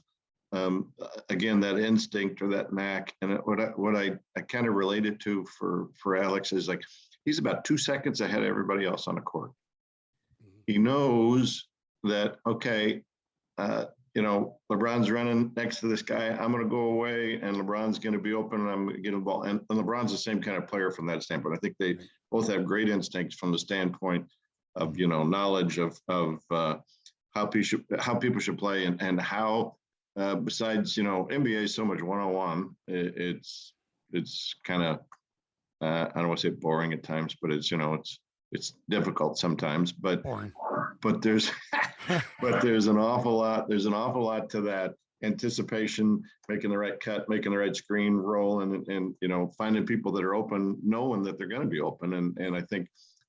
again, that instinct or that knack. And what I kind of related to for Alex is, like, he's about 2 seconds ahead of everybody else on the court. He knows that, okay, LeBron's running next to this guy. I'm going to go away, and LeBron's going to be open, and I'm going to get the ball. And LeBron's the same kind of player from that standpoint. I think they both have great instincts from the standpoint of, knowledge of how people should play, and how, besides, NBA is so much one-on-one. It's kind of, I don't want to say boring at times, but it's difficult sometimes, but there's an awful lot to that anticipation, making the right cut, making the right screen roll, and finding people that are open, knowing that they're going to be open. And I think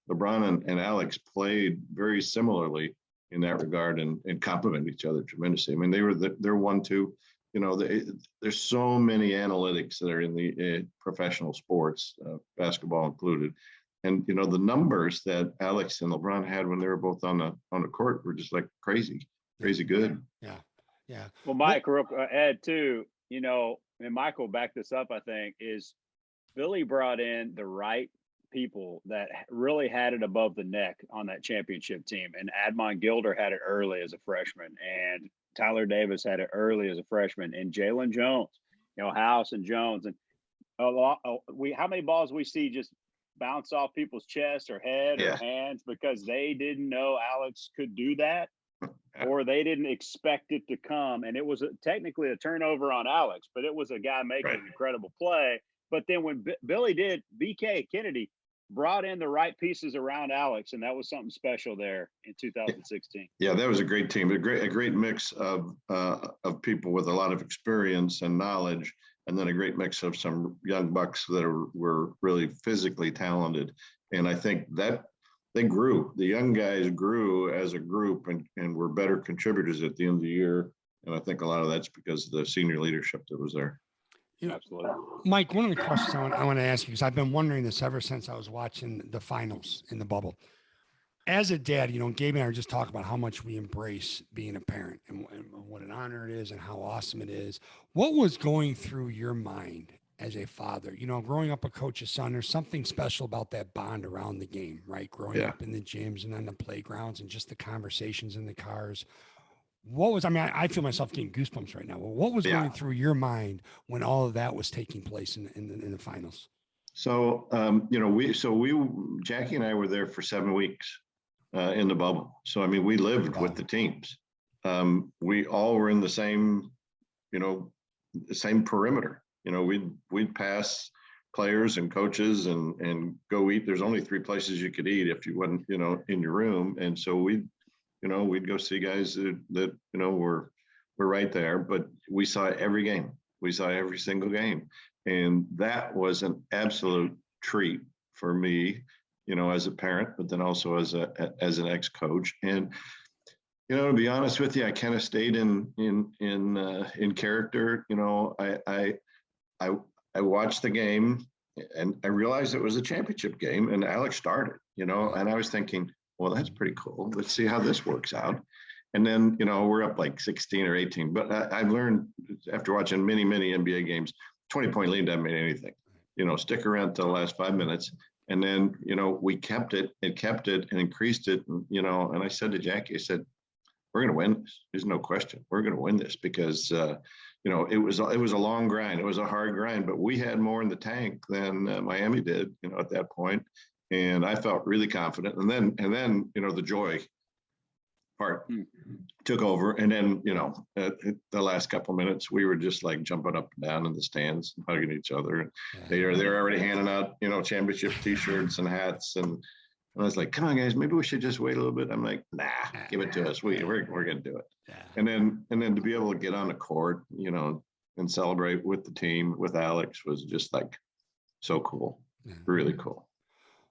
LeBron and Alex played very similarly in that regard, and complement each other tremendously. I mean, they're 1-2. There's so many analytics that are in the professional sports, basketball included. And, the numbers that Alex and LeBron had when they were both on the court were just like crazy good. Yeah. Yeah. Well, Mike, Ed too, and Michael backed this up, I think, is Billy brought in the right people that really had it above the neck on that championship team. And Admon Gilder had it early as a freshman, and Tyler Davis had it early as a freshman, and Jalen Jones, House and Jones. And how many balls we see just bounce off people's chest or head or hands because they didn't know Alex could do that, or they didn't expect it to come. And it was technically a turnover on Alex, but it was a guy making an incredible play. But then when Billy did, BK Kennedy brought in the right pieces around Alex, and that was something special there in 2016. Yeah, that was a great team, a great mix of people with a lot of experience and knowledge, and then a great mix of some young bucks that were really physically talented. And I think that they grew. The young guys grew as a group and were better contributors at the end of the year. And I think a lot of that's because of the senior leadership that was there. Absolutely. Mike, one of the questions I want to ask you, because I've been wondering this ever since I was watching the finals in the bubble. As a dad, Gabe and I are just talking about how much we embrace being a parent and what an honor it is and how awesome it is. What was going through your mind as a father? Growing up a coach's son, there's something special about that bond around the game, right? Growing up in the gyms and on the playgrounds and just the conversations in the cars. I feel myself getting goosebumps right now. What was going through your mind when all of that was taking place in the finals? So, Jackie and I were there for 7 weeks in the bubble. So, we lived with the teams. We all were in the same perimeter. We'd pass players and coaches and go eat. There's only 3 places you could eat if you wasn't, in your room. And so we'd go see guys that were right there, but we saw every game. We saw every single game. And that was an absolute treat for me, as a parent, but then also as an ex-coach. And, to be honest with you, I kind of stayed in character. I watched the game and I realized it was a championship game and Alex started, and I was thinking, well, that's pretty cool. Let's see how this works out. And then, we're up like 16 or 18, but I learned after watching many, many NBA games, 20-point lead doesn't mean anything, stick around till the last 5 minutes. And then, we kept it and increased it. And I said to Jackie, I said, we're going to win this. There's no question. We're going to win this because, it was a long grind. It was a hard grind, but we had more in the tank than Miami did, at that point. And I felt really confident. And then, the joy part took over. And then, the last couple of minutes, we were just like jumping up and down in the stands, and hugging each other. They're already handing out, championship T-shirts and hats. And I was like, come on, guys, maybe we should just wait a little bit. I'm like, nah, give it to us. We're going to do it. Yeah. And then to be able to get on the court, and celebrate with the team, with Alex, was just like so cool. Yeah. Really cool.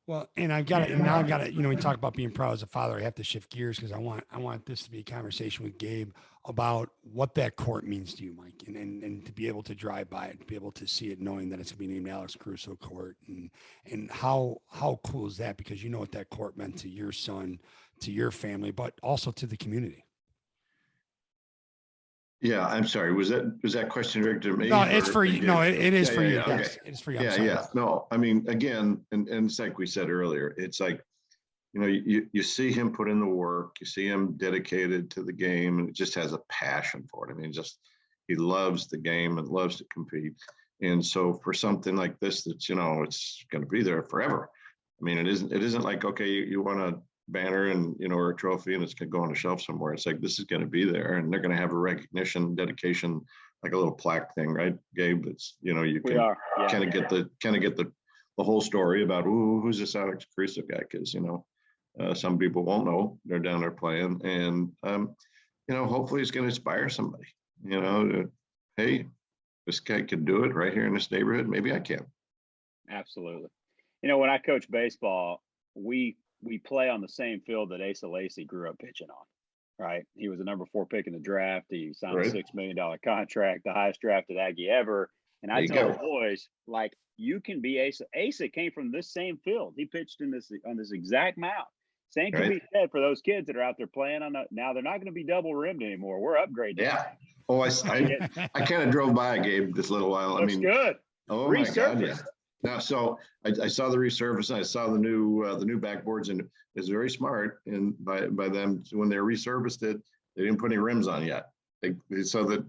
Well, and I've got it. We talk about being proud as a father. I have to shift gears because I want this to be a conversation with Gabe about what that court means to you, Mike, and to be able to drive by it, to be able to see it, knowing that it's going to be named Alex Caruso Court, and how cool is that? Because you know what that court meant to your son, to your family, but also to the community. Yeah, I'm sorry. Was that question directed to me? No, it's for you. No, it is for you. Okay. Yes, it is for you. Yeah. No, I mean, again, and it's like we said earlier, it's like, you see him put in the work, you see him dedicated to the game, and it just has a passion for it. I mean, he loves the game and loves to compete. And so for something like this, that's, it's going to be there forever. I mean, it isn't like, okay, you want a banner and, or a trophy and it's going to go on a shelf somewhere. It's like, this is going to be there, and they're going to have a recognition, dedication, like a little plaque thing, right, Gabe? That's, you can kind of get the whole story about, who's this Alex Caruso guy? Because, some people won't know. They're down there playing, and hopefully it's going to inspire somebody, hey, this guy could do it right here in this neighborhood. Maybe I can. Absolutely. When I coach baseball, we play on the same field that Asa Lacy grew up pitching on, right? He was the number 4 pick in the draft. He signed a $6 million contract, the highest drafted Aggie ever. And I tell the boys, like, you can be Asa. Asa came from this same field. He pitched on this exact mound. Same can be said for those kids that are out there playing on now they're not going to be double rimmed anymore. We're upgrading. Yeah. Oh, I kind of drove by, Gabe, this little while. Looks good. Oh my God, yeah. Now, so I saw the resurface, and I saw the new backboards, and it's very smart. And by them, when they resurfaced it, they didn't put any rims on yet. They so that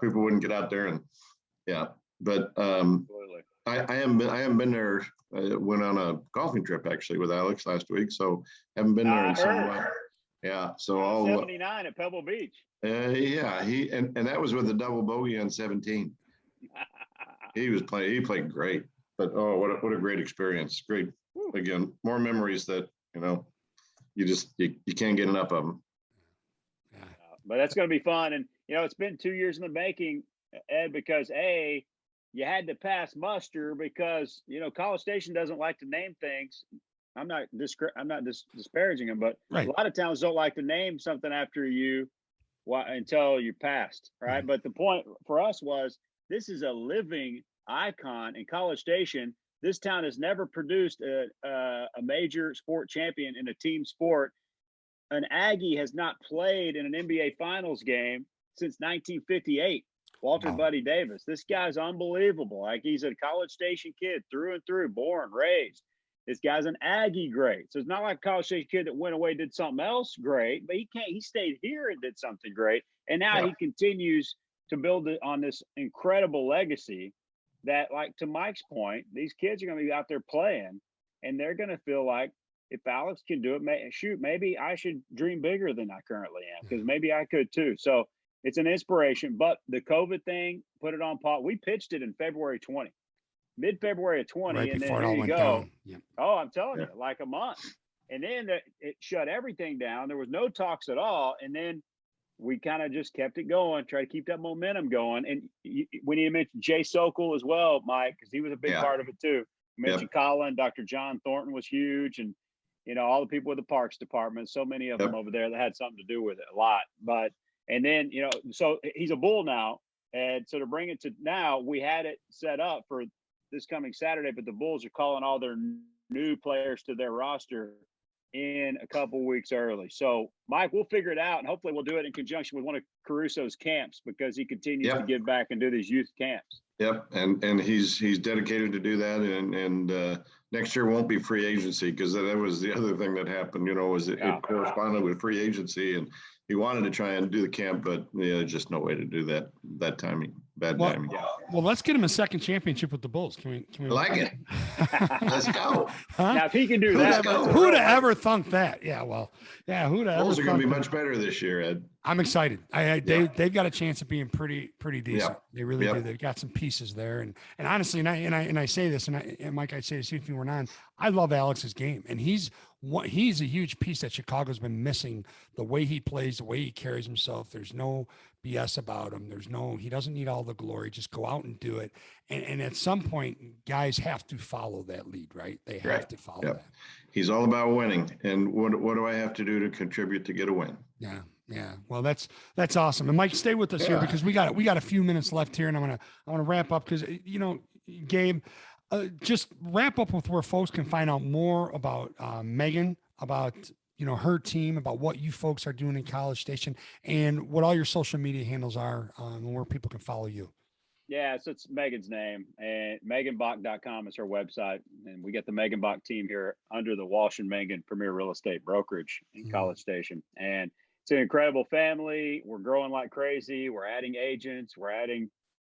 people wouldn't get out there and But I haven't been there. I went on a golfing trip actually with Alex last week, so haven't been there in some while. Yeah, so all 79 at Pebble Beach. He and that was with a double bogey on 17. He played great. But what a great experience! Great, again, more memories that you can't get enough of them. Yeah. But that's going to be fun, and it's been 2 years in the making, Ed, because you had to pass muster because College Station doesn't like to name things. I'm not disparaging them, but a lot of towns don't like to name something after you until you passed, right? But the point for us was this is a living icon in College Station. This town has never produced a major sport champion in a team sport. An Aggie has not played in an NBA Finals game since 1958. Walter Buddy Davis. This guy's unbelievable. Like, he's a College Station kid through and through, born, raised. This guy's an Aggie great. So it's not like a College Station kid that went away, did something else great, but he stayed here and did something great. And now he continues to build on this incredible legacy that, like, to Mike's point, these kids are going to be out there playing, and they're going to feel like, if Alex can do it, maybe I should dream bigger than I currently am, because maybe I could too. So it's an inspiration. But the COVID thing, put it on pause. We pitched it in February 20, mid-February of 20, right, and then here you go. Down. Yep. Oh, I'm telling you, like a month. And then it shut everything down. There was no talks at all. And then we kind of just kept it going, try to keep that momentum going. And we need to mention Jay Sokol as well, Mike, because he was a big part of it too. Mentioned Colin, Dr. John Thornton was huge, and all the people with the parks department, so many of them over there that had something to do with it, a lot. But and then so he's a Bull now, and so to bring it to now, we had it set up for this coming Saturday, but the Bulls are calling all their new players to their roster in a couple weeks early. So Mike, we'll figure it out, and hopefully we'll do it in conjunction with one of Caruso's camps, because he continues to give back and do these youth camps. Yep, and he's dedicated to do that, and next year won't be free agency, because that was the other thing that happened. Was it corresponded with free agency, and he wanted to try and do the camp, but just no way to do that. That timing, bad timing. Well, let's get him a second championship with the Bulls. Can we like it? Let's go. Huh? Now, if he can do that, who'd have ever thunk that? Yeah, well, who'd have ever? Bulls are going to be much better this year, Ed. I'm excited. They've got a chance of being pretty decent. They really do. They've got some pieces there, and honestly, and I say this, and Mike, I'd say this if you weren't on. I love Alex's game, and he's a huge piece that Chicago's been missing. The way he plays, the way he carries himself. There's no BS about him. He doesn't need all the glory. Just go out and do it. And at some point, guys have to follow that lead, right? They have to follow that. He's all about winning. And what do I have to do to contribute to get a win? Yeah. Well, that's awesome. And Mike, stay with us here, because we got a few minutes left here, and I want to wrap up, because Gabe, just wrap up with where folks can find out more about Megan, about her team, about what you folks are doing in College Station, and what all your social media handles are, and where people can follow you. Yeah, so it's Megan's name, and meganbock.com is her website. And we get the Megan Bock team here under the Walsh and Megan Premier Real Estate Brokerage in College Station. And it's an incredible family. We're growing like crazy. We're adding agents. We're adding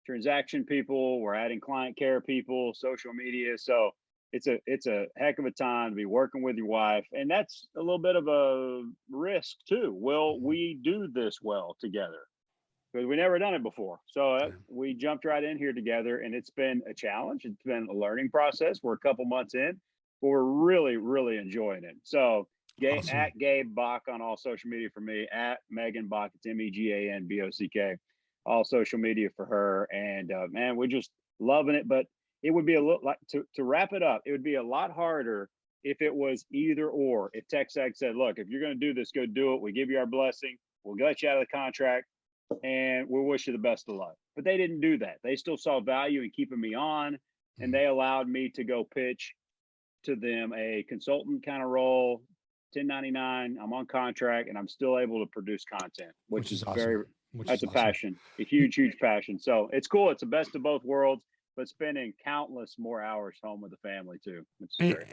transaction people. We're adding client care people, social media. So it's a heck of a time to be working with your wife. And that's a little bit of a risk too. Will we do this well together? Because we never done it before. So we jumped right in here together, and it's been a challenge. It's been a learning process. We're a couple months in, but we're really, really enjoying it. So awesome. At Gabe Bock on all social media for me, at Megan Bock, it's MEGANBOCK, all social media for her. And man, we're just loving it. But it would be a little like to wrap it up, it would be a lot harder if it was either or. If TexAgs said, look, if you're going to do this, go do it. We give you our blessing. We'll let you out of the contract, and we'll wish you the best of luck. But they didn't do that. They still saw value in keeping me on, and they allowed me to go pitch to them a consultant kind of role, 1099. I'm on contract, and I'm still able to produce content, which is awesome. That's a passion, a huge, huge passion. So it's cool. It's the best of both worlds, but spending countless more hours home with the family too.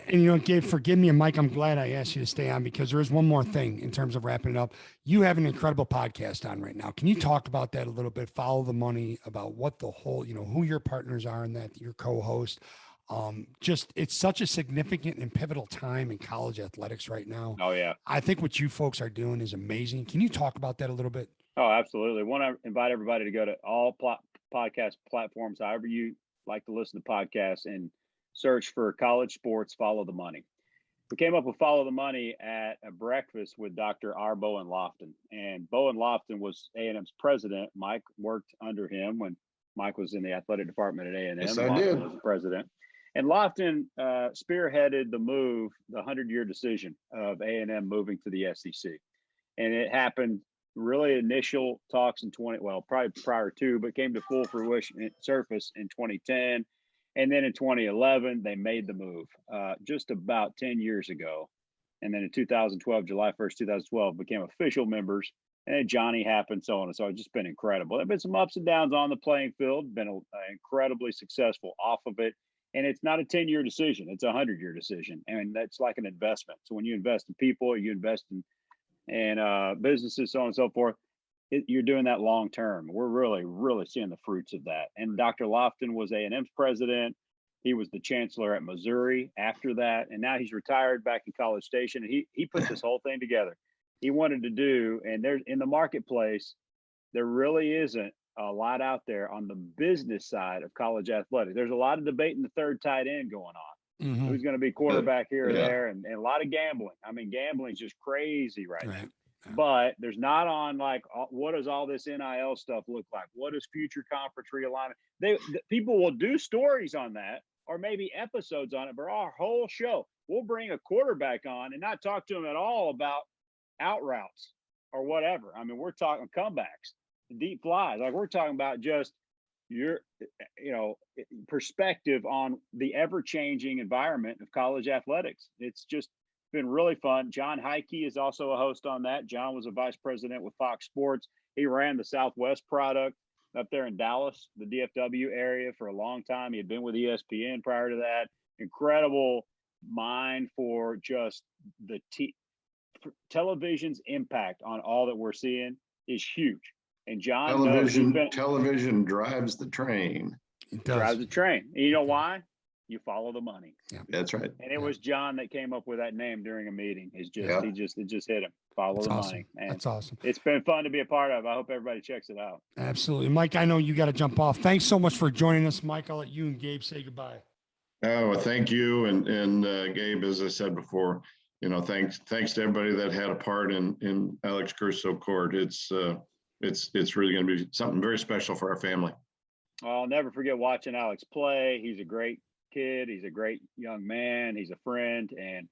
And Gabe, forgive me, and Mike, I'm glad I asked you to stay on, because there is one more thing in terms of wrapping it up. You have an incredible podcast on right now. Can you talk about that a little bit? Follow the Money, about what the whole, who your partners are in that, your co-host. It's such a significant and pivotal time in college athletics right now. Oh yeah. I think what you folks are doing is amazing. Can you talk about that a little bit? Oh, absolutely. Want to invite everybody to go to all podcast platforms, however you like to listen to podcasts, and search for College Sports Follow the Money. We came up with Follow the Money at a breakfast with Dr. R. Bowen Lofton. And Bowen Lofton was A&M's president. Mike worked under him when Mike was in the athletic department at A&M. Yes, Lofton I did. was the president. And Lofton spearheaded the 100-year decision of A&M moving to the SEC. And it happened, really initial talks in probably prior to, but came to full fruition surface in 2010. And then in 2011, they made the move just about 10 years ago. And then in 2012, July 1st, 2012, became official members. And then Johnny happened, so on and so on. It's just been incredible. There have been some ups and downs on the playing field, been incredibly successful off of it. And it's not a 10-year decision. It's a 100-year decision. And that's like an investment. So when you invest in people, you invest in businesses, so on and so forth, you're doing that long term. We're really, really seeing the fruits of that. And Dr. Lofton was A&M's president. He was the chancellor at Missouri after that. And now he's retired back in College Station. And he put this whole thing together. He wanted to do, and there's in the marketplace, there really isn't a lot out there on the business side of college athletics. There's a lot of debate in the third tight end going on. Mm-hmm. Who's going to be quarterback here or there, and a lot of gambling. I mean, gambling is just crazy right now. but there's not on like, what does all this NIL stuff look like? What is future conference realignment? People will do stories on that or maybe episodes on it, but our whole show, we'll bring a quarterback on and not talk to him at all about out routes or whatever. I mean, we're talking comebacks, deep flies. Like, we're talking about just your, perspective on the ever-changing environment of college athletics. It's just been really fun. John Heike is also a host on that. John was a vice president with Fox Sports. He ran the Southwest product up there in Dallas, the DFW area, for a long time. He had been with ESPN prior to that. Incredible mind for just the television's impact on all that we're seeing is huge. And John television drives the train. It does. Drives the train. And you know why? You follow the money. Yeah, that's right. And it was John that came up with that name during a meeting. It just hit him. Follow That's the awesome. money. And that's awesome. It's been fun to be a part of. I hope everybody checks it out. Absolutely. Mike, I know you got to jump off. Thanks so much for joining us, Mike. I'll let you and Gabe say goodbye. Oh, well, thank you. And Gabe, as I said before, thanks to everybody that had a part in Alex Caruso Court. It's really going to be something very special for our family. I'll never forget watching Alex play. He's a great kid. He's a great young man. He's a friend. And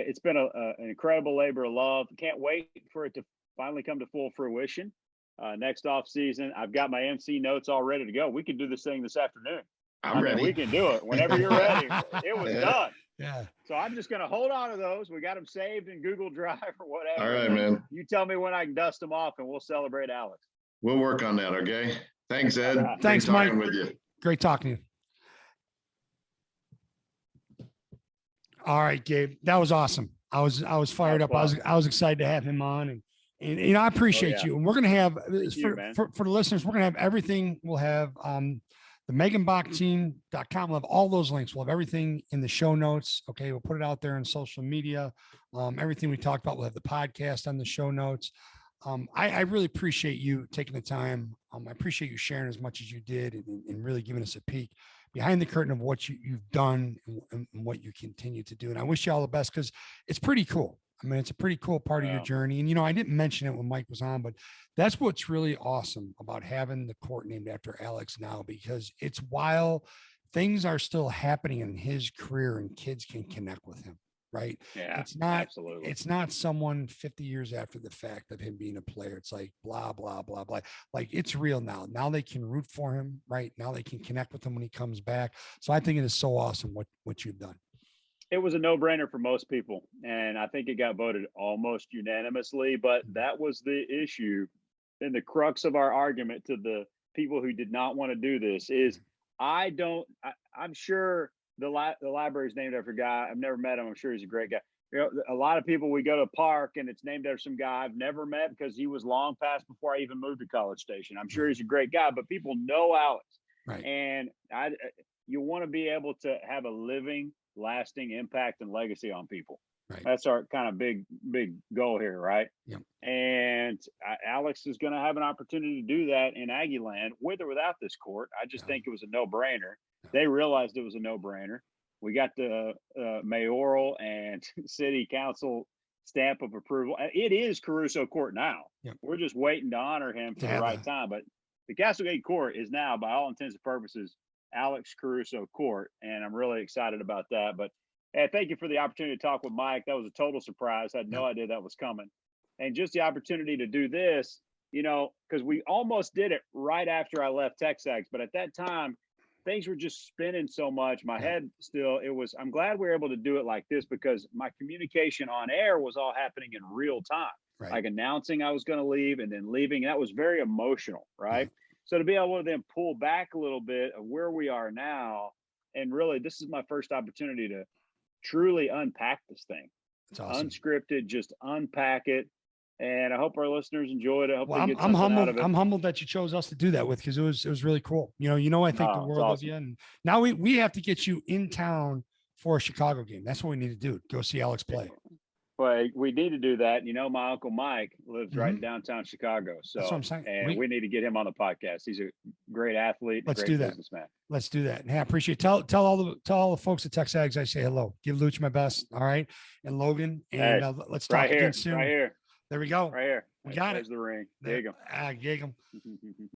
it's been an incredible labor of love. Can't wait for it to finally come to full fruition. Next off season, I've got my MC notes all ready to go. We can do this thing this afternoon. I'm ready. We can do it whenever you're ready. It was done. Yeah. So I'm just going to hold on to those. We got them saved in Google Drive or whatever. All right, man. You tell me when I can dust them off and we'll celebrate Alex. We'll work on that. Okay. Thanks, Ed. Thanks, Mike. With you. Great talking to you. All right, Gabe. That was awesome. I was fired up. I was excited to have him on, and I appreciate you. And we're gonna have for the listeners, we're gonna have everything. We'll have the meganbachsteam.com. We'll have all those links. We'll have everything in the show notes. Okay, we'll put it out there on social media. Everything we talked about. We'll have the podcast on the show notes. I really appreciate you taking the time. I appreciate you sharing as much as you did and really giving us a peek behind the curtain of what you've done and what you continue to do. And I wish you all the best because it's pretty cool. I mean, it's a pretty cool part of your journey. And, I didn't mention it when Mike was on, but that's what's really awesome about having the court named after Alex now, because it's while things are still happening in his career and kids can connect with him. Right. Yeah, it's not, absolutely. It's not someone 50 years after the fact of him being a player. It's like, blah, blah, blah, blah. Like, it's real now. Now they can root for him. Right now they can connect with him when he comes back. So I think it is so awesome what you've done. It was a no-brainer for most people. And I think it got voted almost unanimously, but that was the issue. And the crux of our argument to the people who did not want to do this is I'm sure the library is named after a guy. I've never met him. I'm sure he's a great guy. A lot of people, we go to a park and it's named after some guy I've never met because he was long past before I even moved to College Station. I'm sure he's a great guy, but people know Alex. Right. And you want to be able to have a living, lasting impact and legacy on people. Right. That's our kind of big goal here, right? Yep. And Alex is going to have an opportunity to do that in Aggie land, with or without this court. I just think it was a no-brainer. They realized it was a no-brainer. We got the mayoral and city council stamp of approval. It is Caruso Court now. Yep. We're just waiting to honor him for the right time. But the Castlegate Court is now, by all intents and purposes, Alex Caruso Court, and I'm really excited about that. But thank you for the opportunity to talk with Mike. That was a total surprise. I had no idea that was coming. And just the opportunity to do this, because we almost did it right after I left TexAgs, but at that time, things were just spinning so much. My head still, I'm glad we were able to do it like this because my communication on air was all happening in real time, like announcing I was going to leave and then leaving. That was very emotional, right? So to be able to then pull back a little bit of where we are now, and really, this is my first opportunity to truly unpack this thing. It's awesome. Unscripted, just unpack it. And I hope our listeners enjoyed it. I hope they get I'm something humbled. out of it. I'm humbled that you chose us to do that with, because it was really cool. I think the world of you. And now we have to get you in town for a Chicago game. That's what we need to do. Go see Alex play. Well, we need to do that. My Uncle Mike lives right in downtown Chicago. So that's what I'm saying. And we need to get him on the podcast. He's a great athlete. Let's great do that. Businessman. Let's do that. Hey, I appreciate it. Tell all the folks at TexAgs I say hello. Give Liucci my best. All right. And Logan. And let's talk again soon. Right here. There we go. Right here. We got There's it. the ring. There, There you Gig 'em. go.